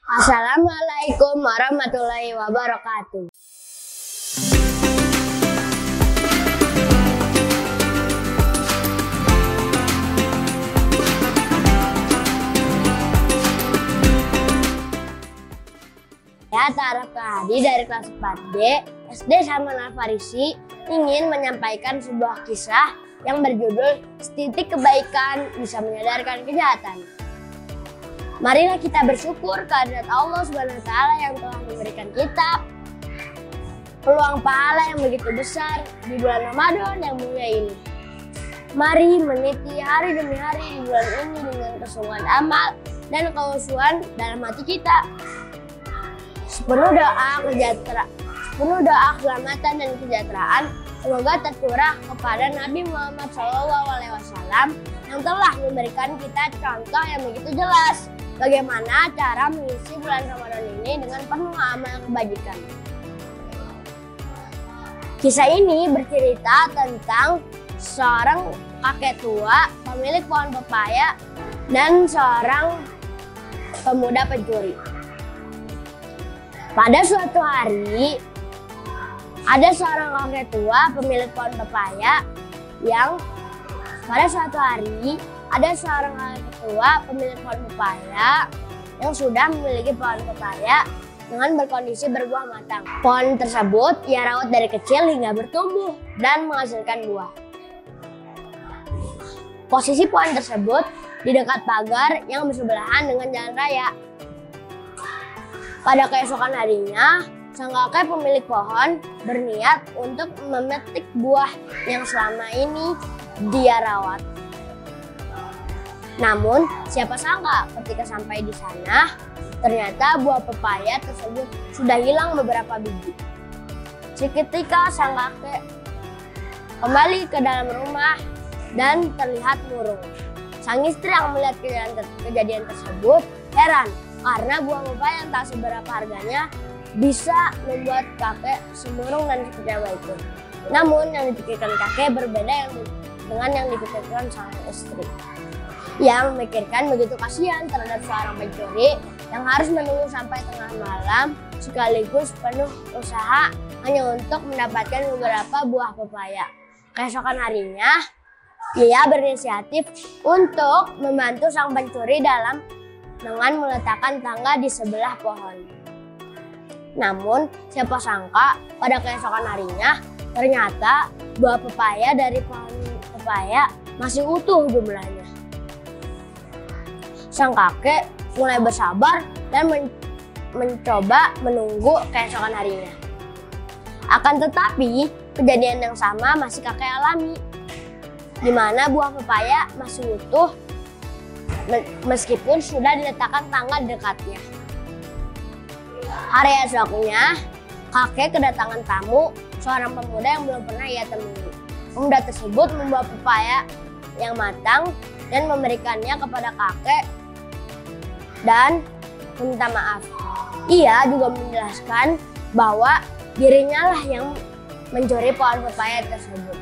Assalamualaikum warahmatullahi wabarakatuh. Ya, Taraf Hadi dari kelas 4D SD Salman Al Farisi ingin menyampaikan sebuah kisah yang berjudul Setitik Kebaikan Bisa Menyadarkan Kejahatan. Marilah kita bersyukur kehadirat Allah Subhanahu wa Ta'ala yang telah memberikan kita peluang pahala yang begitu besar di bulan Ramadan yang mulia ini. Mari meniti hari demi hari di bulan ini dengan kesungguhan amal dan kehusuan dalam hati kita. Sepenuh doa keselamatan dan kesejahteraan semoga tercurah kepada Nabi Muhammad SAW yang telah memberikan kita contoh yang begitu jelas bagaimana cara mengisi bulan Ramadan ini dengan penuh amal kebajikan. Kisah ini bercerita tentang seorang kakek tua pemilik pohon pepaya dan seorang pemuda pencuri. Pada suatu hari, ada seorang kakek tua pemilik pohon pepaya yang sudah memiliki pohon pepaya dengan berkondisi berbuah matang. Pohon tersebut ia rawat dari kecil hingga bertumbuh dan menghasilkan buah. Posisi pohon tersebut di dekat pagar yang bersebelahan dengan jalan raya. Pada keesokan harinya, sang kakek pemilik pohon berniat untuk memetik buah yang selama ini dia rawat. Namun, siapa sangka ketika sampai di sana, ternyata buah pepaya tersebut sudah hilang beberapa biji. Seketika sang kakek kembali ke dalam rumah dan terlihat murung. Sang istri yang melihat kejadian tersebut heran karena buah pepaya yang tak seberapa harganya bisa membuat kakek semurung dan kecewa itu. Namun yang dipikirkan kakek berbeda dengan yang dipikirkan sang istri, yang memikirkan begitu kasihan terhadap seorang pencuri yang harus menunggu sampai tengah malam sekaligus penuh usaha hanya untuk mendapatkan beberapa buah pepaya. Keesokan harinya, ia berinisiatif untuk membantu sang pencuri dengan meletakkan tangga di sebelah pohon. Namun, siapa sangka pada keesokan harinya, ternyata buah pepaya dari pohon pepaya masih utuh jumlahnya. Sang kakek mulai bersabar dan mencoba menunggu keesokan harinya. Akan tetapi, kejadian yang sama masih kakek alami, di mana buah pepaya masih utuh meskipun sudah diletakkan tangga di dekatnya. Hari esoknya, kakek kedatangan tamu, seorang pemuda yang belum pernah ia temui. Pemuda tersebut membawa pepaya yang matang dan memberikannya kepada kakek dan meminta maaf. Ia juga menjelaskan bahwa dirinya lah yang mencuri pohon pepaya tersebut.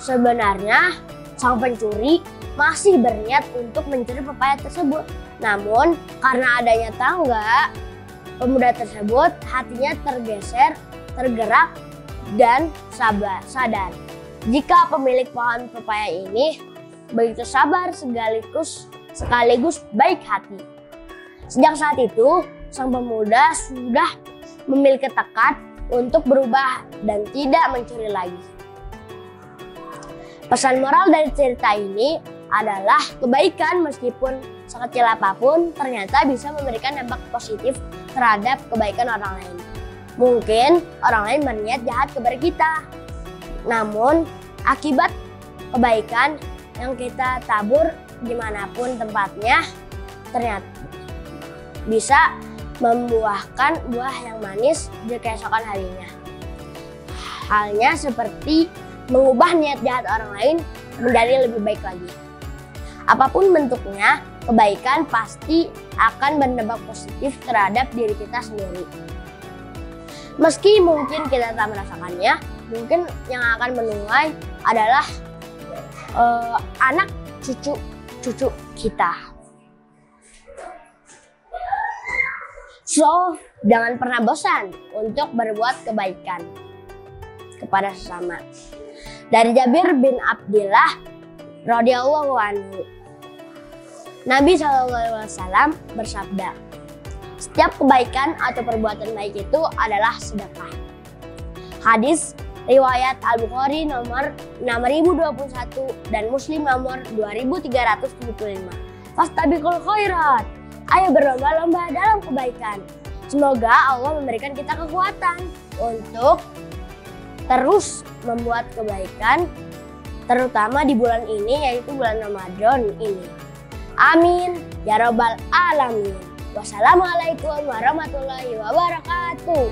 Sebenarnya, sang pencuri masih berniat untuk mencuri pepaya tersebut. Namun, karena adanya tangga, pemuda tersebut hatinya tergerak dan sadar jika pemilik pohon pepaya ini begitu sabar sekaligus baik hati. Sejak saat itu, sang pemuda sudah memiliki tekad untuk berubah dan tidak mencuri lagi. Pesan moral dari cerita ini adalah kebaikan meskipun sekecil apapun ternyata bisa memberikan dampak positif terhadap kebaikan orang lain. Mungkin orang lain berniat jahat kepada kita, namun akibat kebaikan yang kita tabur dimanapun tempatnya ternyata bisa membuahkan buah yang manis di keesokan harinya. Halnya seperti mengubah niat jahat orang lain menjadi lebih baik lagi. Apapun bentuknya, kebaikan pasti akan berdampak positif terhadap diri kita sendiri. Meski mungkin kita tak merasakannya, mungkin yang akan menuai adalah anak cucu kita. So, jangan pernah bosan untuk berbuat kebaikan kepada sesama. Dari Jabir bin Abdillah radhiyallahu anhu, Nabi SAW bersabda, setiap kebaikan atau perbuatan baik itu adalah sedekah. Hadis riwayat Al-Bukhari nomor 6021 dan Muslim nomor 2375. Fastabiqul khairat. Ayo berlomba-lomba dalam kebaikan. Semoga Allah memberikan kita kekuatan untuk terus membuat kebaikan, terutama di bulan ini, yaitu bulan Ramadan ini. Amin ya rabbal alamin. Wassalamualaikum warahmatullahi wabarakatuh.